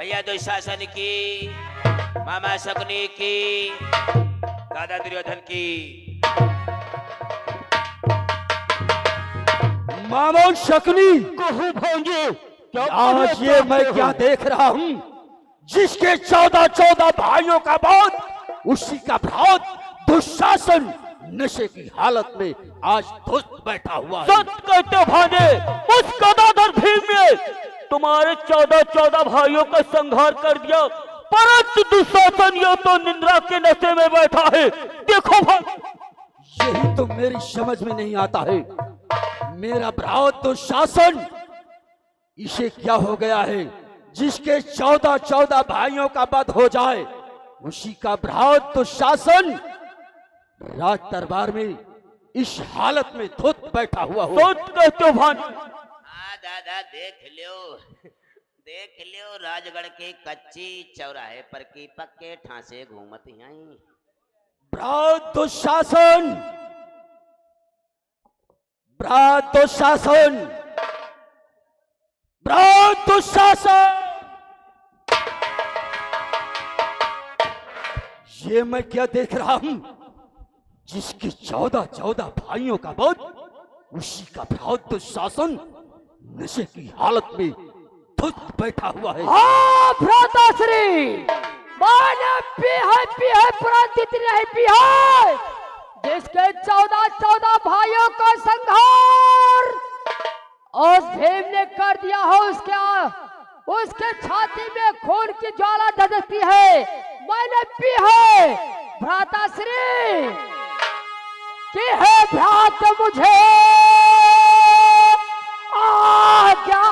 भैया दुशासन की, मामा शकुनी की, दादा दुर्योधन की। मामा शकुनी, कहूँ भांजे क्या आज ये मैं क्या देख रहा हूँ? जिसके 14 भाइयों का बहुत, उसी का भ्रात दुशासन नशे की हालत में आज धुत बैठा हुआ है। सच कहते भांजे, उस गदाधर भीम ने तुम्हारे 14 भाइयों का संहार कर दिया, परंतु दुशासन ये तो निंद्रा के नशे में बैठा है। देखो भाई, यही तो मेरी समझ में नहीं आता है। मेरा भ्रात दुशासन, इसे क्या हो गया है? जिसके 14 भाइयों का वध हो जाए, उसी का भ्रात दुशासन राज दरबार में इस हालत में धुत बैठा हुआ हो। सच कहते हो भांजे। हाँ दादा, देख लियो राजगढ़ के कच्ची चौराहे पर की पक्के ठांसे घूमत यहीं। भ्रात दुशासन, भ्रात दुशासन, भ्रात दुशासन, ये मैं क्या देख रहा हूं? जिसके 14 भाइयों का वध, उसी का भ्रात दुशासन नशे की हालत में धुत बैठा हुआ है। हाँ भ्राताश्री, मैंने पी है परंतु इतनी नहीं पी है। जिसके 14 भाइयों का संहार उस भीम ने कर दिया हो, उसके छाती में खून की ज्वाला धधकती है। मैंने पी है भ्राताश्री, कि है भ्रात मुझे आज्ञा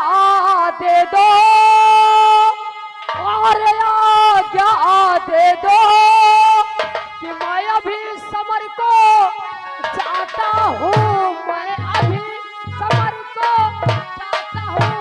दे दो, और आज्ञा दे दो कि मैं अभी समर को जाता हूँ, मैं अभी समर को जाता हूँ,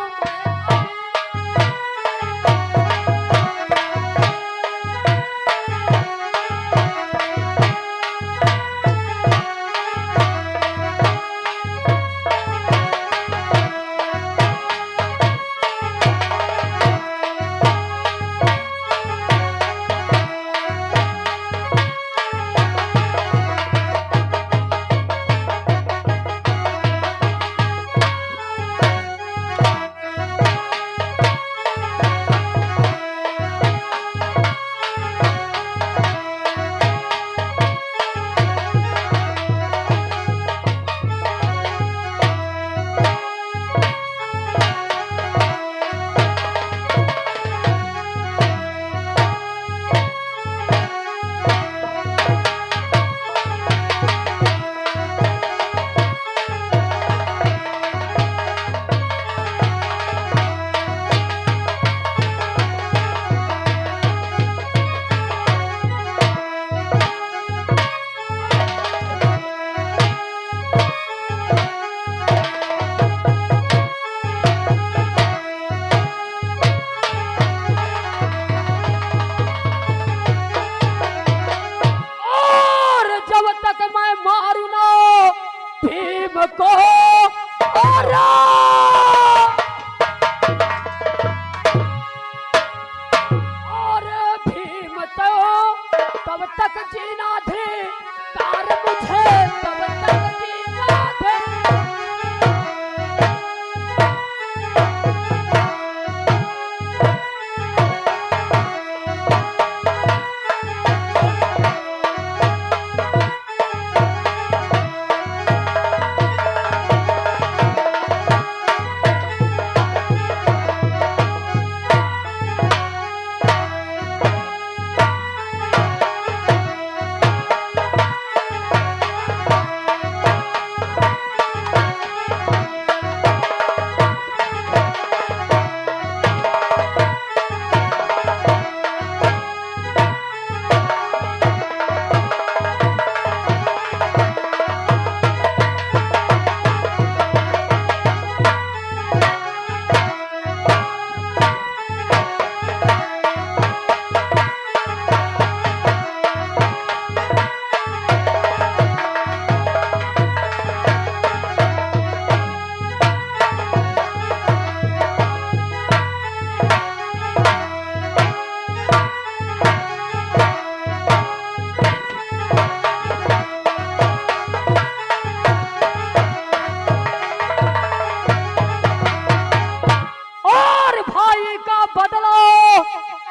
भाई का बदला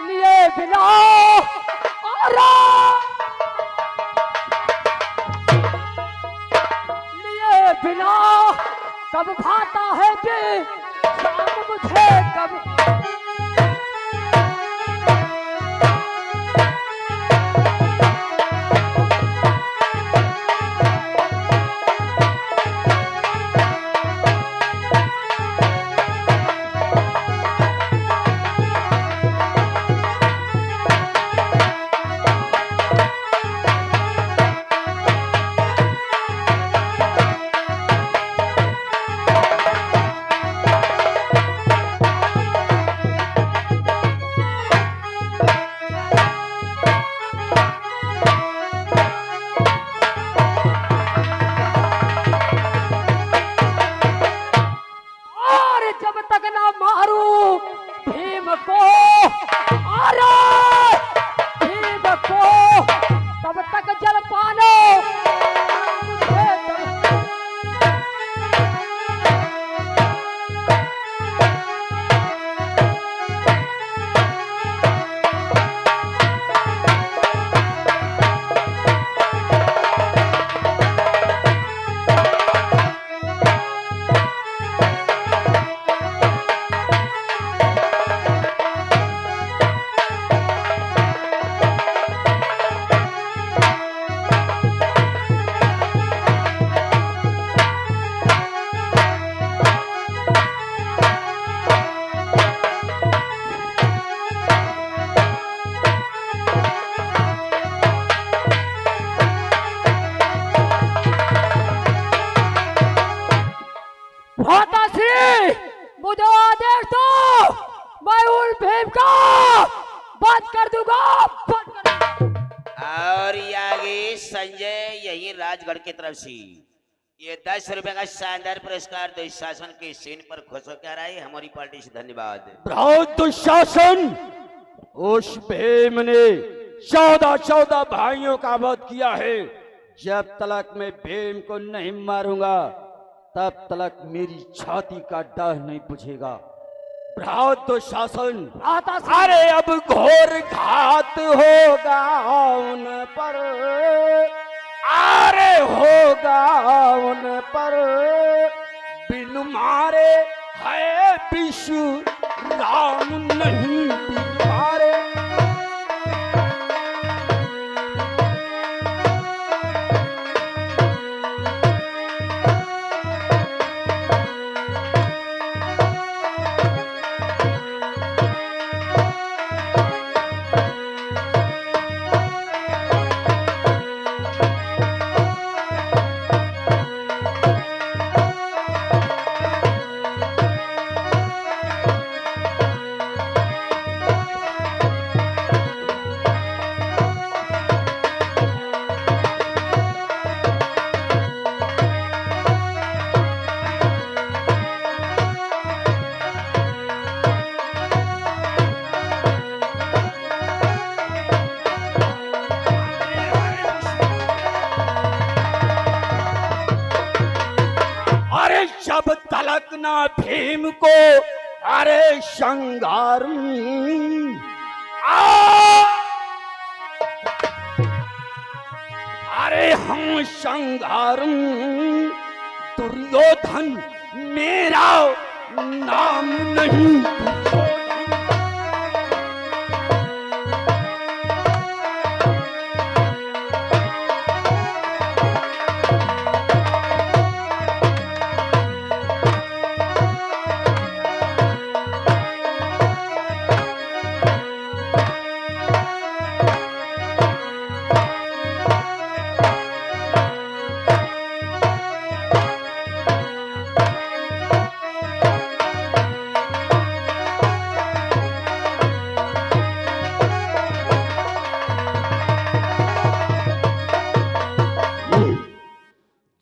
लिए बिना लिए बिना कब भाता है कि शाम मुझे कब जब तक ना मारू भीम को अरे भीम को तब तक जल पानो मुझे आदेश दो मैं उन भीम का बंद कर दूंगा और ये आगे संजय यही राजगढ़ की तरफ से ये 10 रुपए का शानदार पुरस्कार दुशासन के सीन पर खुश होकर आए हमारी पार्टी से धन्यवाद। बहुत दुशासन उस भीम ने 14 भाइयों का वध किया है। जब तक मैं भीम को नहीं मारूंगा तब तक मेरी छाती का डर नहीं बुझेगा। बहुत दुशासन अरे अब घोर घात होगा उन पर अरे होगा उन पर बिन मारे है विशु राम नहीं बिन मारे। जब तलक ना भीम को अरे संगार अरे हम संगार दुर्योधन मेरा नाम नहीं दुर्योधन।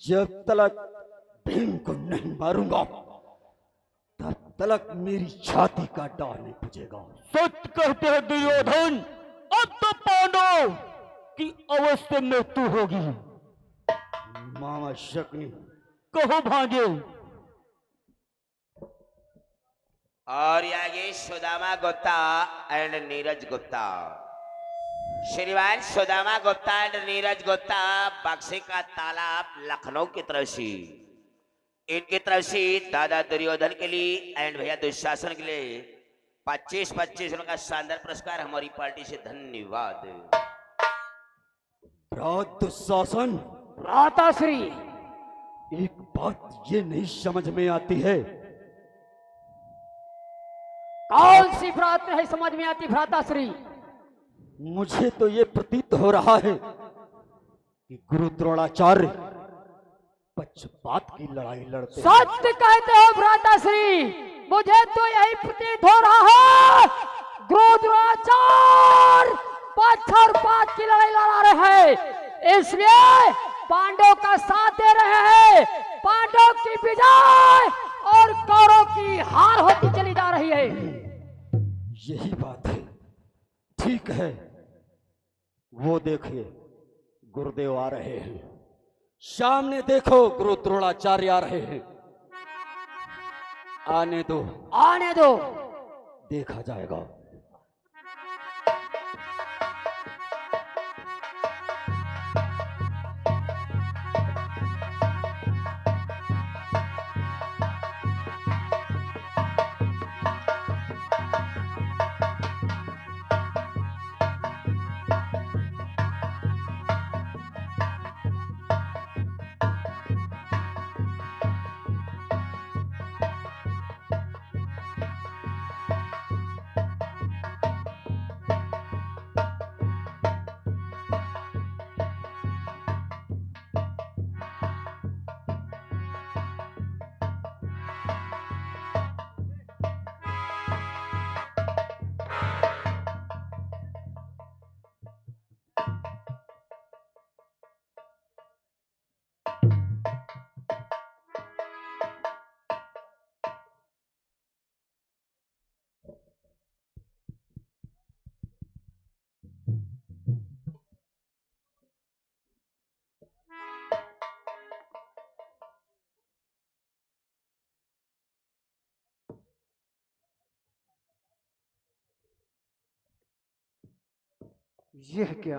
जब तक भीम को नहीं मारूंगा तब तक मेरी छाती का डर नहीं बुझेगा। सच कहते हैं दुर्योधन, अब तो पांडव की अवश्य मृत्यु होगी। मामा शकुनी कहो भांजे। और ये आगे सुदामा गुप्ता एंड नीरज गुप्ता। श्रीमान सुदामा गुप्ता एंड नीरज गुप्ता बक्से का तालाब लखनऊ की तरफ से, इनकी तरफ से दादा दुर्योधन के लिए एंड भैया दुशासन के लिए 25-25 उनका शानदार पुरस्कार हमारी पार्टी से। धन्यवाद। भ्रात दुशासन, भ्राताश्री, एक बात ये नहीं समझ में आती है, कौन सी बात नहीं समझ में आती भ्राताश्री? मुझे तो ये प्रतीत हो रहा है कि गुरु द्रोणाचार्य पक्षपात की लड़ाई लड़ते हैं। सत्य कहते हो भ्राताश्री, मुझे तो यही प्रतीत हो रहा है गुरु द्रोणाचार्य पक्षपात की लड़ाई लड़ा रहे हैं, इसलिए पांडवों का साथ दे रहे हैं। पांडवों की विजय और कौरवों की हार होती चली जा रही है। यही बात है, ठीक है। वो देखिए गुरुदेव आ रहे हैं, सामने देखो गुरु द्रोणाचार्य आ रहे हैं। आने दो, आने दो, देखा जाएगा। यह क्या,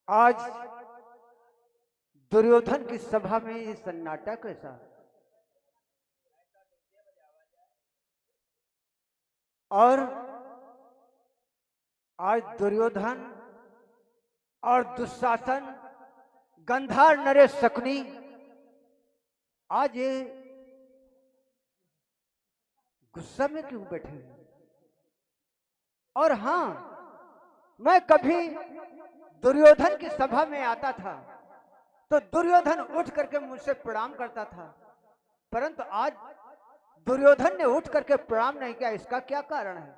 आज दुर्योधन की सभा में ये सन्नाटा कैसा? और आज दुर्योधन और दुशासन, गंधार, नरेश, शकुनी, आज ये गुस्सा में क्यों बैठे हैं? और हाँ, मैं कभी दुर्योधन की सभा में आता था तो दुर्योधन उठ करके मुझसे प्रणाम करता था, परंतु आज दुर्योधन ने उठ करके प्रणाम नहीं किया। इसका क्या कारण है?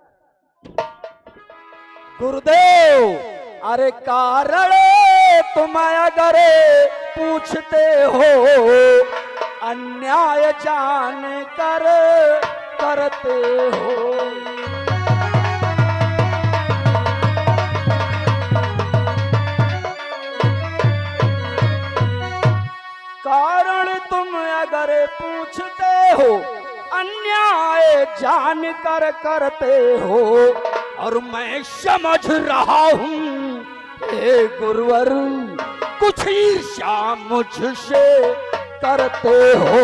गुरुदेव, अरे कारण तुम अगर पूछते हो, अन्याय जान कर करते हो। कारण तुम अगर पूछते हो, अन्याय जान कर करते हो। और मैं समझ रहा हूँ हे गुरुवर, कुछ ईर्ष्या मुझसे करते हो।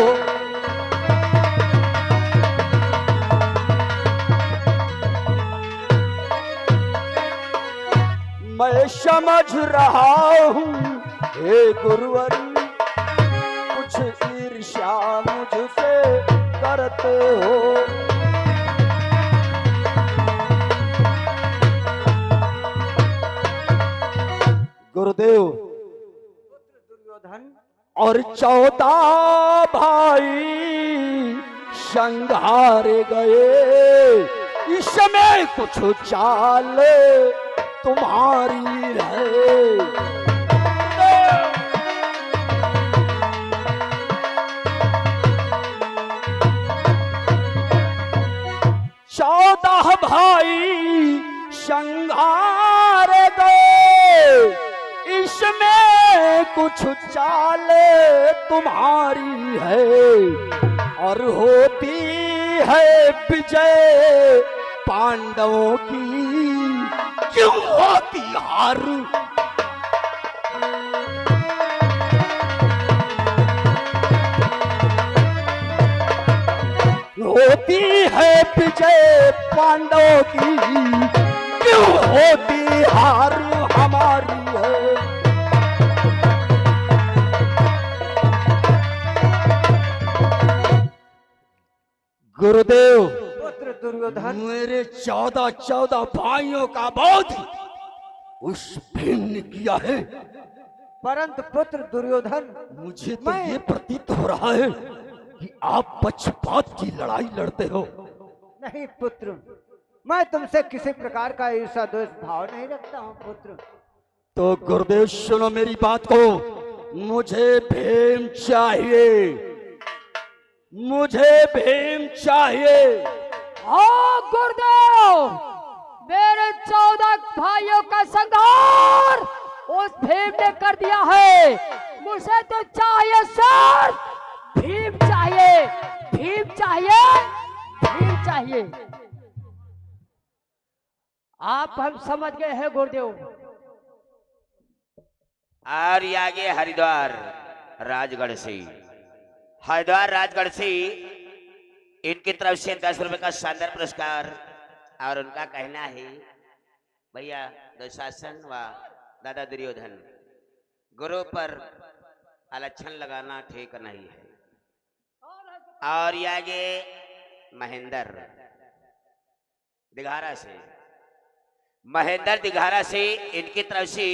मैं समझ रहा हूँ हे गुरुवर, कुछ ईर्ष्या मुझसे करते हो। गुरुदेव, दुर्योधन और 14 भाई संघारे गए, इसमें कुछ चाल तुम्हारी है। 14 भाई संघार गए, इसमें कुछ चाल तुम्हारी है। और होती है विजय पांडवों की, क्यों होती हार। होती है विजय पांडवों की, क्यों होती हार हमारी है। गुरुदेव, पुत्र दुर्योधन, मेरे 14 भाइयों का बोध उस भीम ने किया है। परंतु पुत्र दुर्योधन, मुझे तो मैं- ये प्रतीत हो रहा है कि आप पक्षपात की लड़ाई लड़ते हो। नहीं पुत्र, मैं तुमसे किसी प्रकार का ईर्षा द्वेष भाव नहीं रखता हूँ पुत्र। तो गुरुदेव सुनो मेरी बात को, मुझे भीम चाहिए, मुझे भीम चाहिए। हाँ गुरुदेव, मेरे 14 भाइयों का संहार उस भीम ने कर दिया है। मुझे तो चाहिए सर, भीम चाहिए, भीम चाहिए, भीम चाहिए। आप हम समझ गए हैं गुरुदेव। और ये आगे हरिद्वार राजगढ़ से, हरिद्वार राजगढ़ से इनकी तरफ से 10 रुपए का शानदार पुरस्कार। और उनका कहना है, भैया दुशासन व दादा दुर्योधन, गुरु पर अलक्षण लगाना ठीक नहीं है। और ये आगे महेंद्र दिघारा से, महेंद्र दिघारा से इनकी तरफ से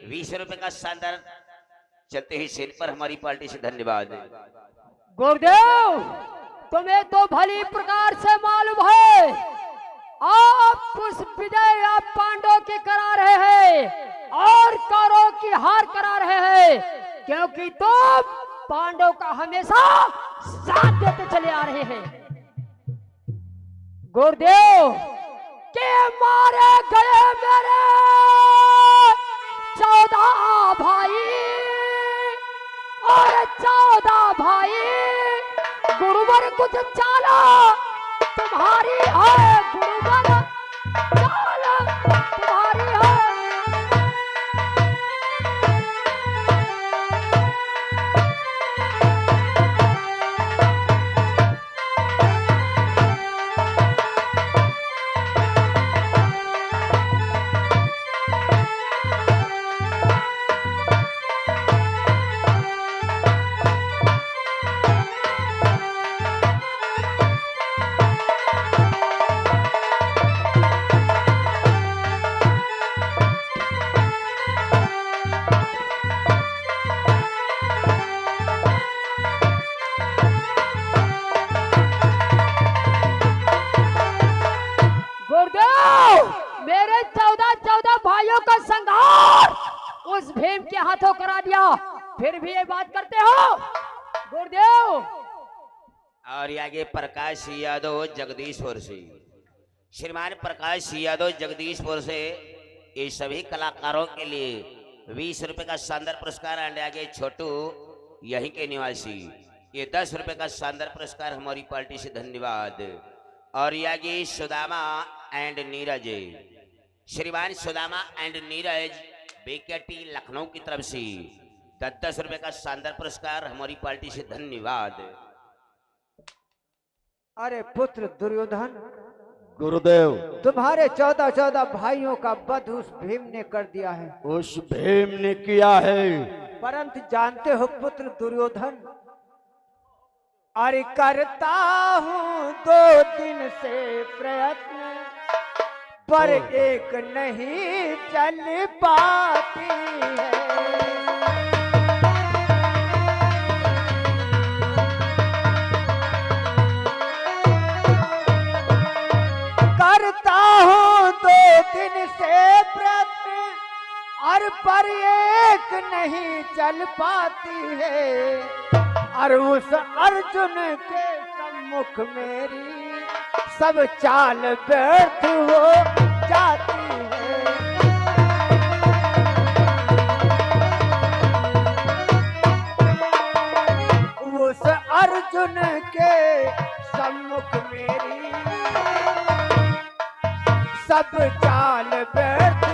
20 रुपए का शानदार चलते ही सेन पर हमारी पार्टी से धन्यवाद। गुरुदेव, तुम्हें तो भली प्रकार से मालूम है आप उस विजय आप पांडवों की करा रहे हैं और कौरवों की हार करा रहे हैं, क्योंकि तुम पांडव का हमेशा साथ देते चले आ रहे हैं। गुरुदेव के मारे गए मेरे 14 भाई और 14 भाई, गुरुवर कुछ चाला तुम्हारी है, गुरुवर चाला तुम्हारी है। मेरे 14 भाइयों का संहार उस भीम के हाथों करा दिया, फिर भी ये बात करते हो गुरुदेव। और आगे प्रकाश यादव जगदीशपुर से, श्रीमान प्रकाश यादव जगदीशपुर से ये सभी कलाकारों के लिए 20 रुपए का शानदार पुरस्कार। एंड आगे छोटू यहीं के निवासी, ये 10 रुपए का शानदार पुरस्कार हमारी पार्टी से धन्यवाद। और ये आगे सुदामा एंड नीरज, श्रीमान सुदामा एंड नीरज बेकेटी लखनऊ की तरफ से 10 रुपए का शानदार पुरस्कार हमारी पार्टी से धन्यवाद। अरे पुत्र दुर्योधन, गुरुदेव, तुम्हारे 14 भाइयों का वध उस भीम ने कर दिया है। उस भीम ने किया है। परंतु जानते हो पुत्र दुर्योधन, अरे करता हूँ 2 दिन से प्रयत्न, पर एक नहीं चल पाती है। करता हूँ 2 दिन से प्रयत्न, और पर एक नहीं चल पाती है। और उस अर्जुन के सम्मुख मेरी सब चाल व्यर्थ हो जाती है। उस अर्जुन के सम्मुख मुख मेरी सब चाल व्यर्थ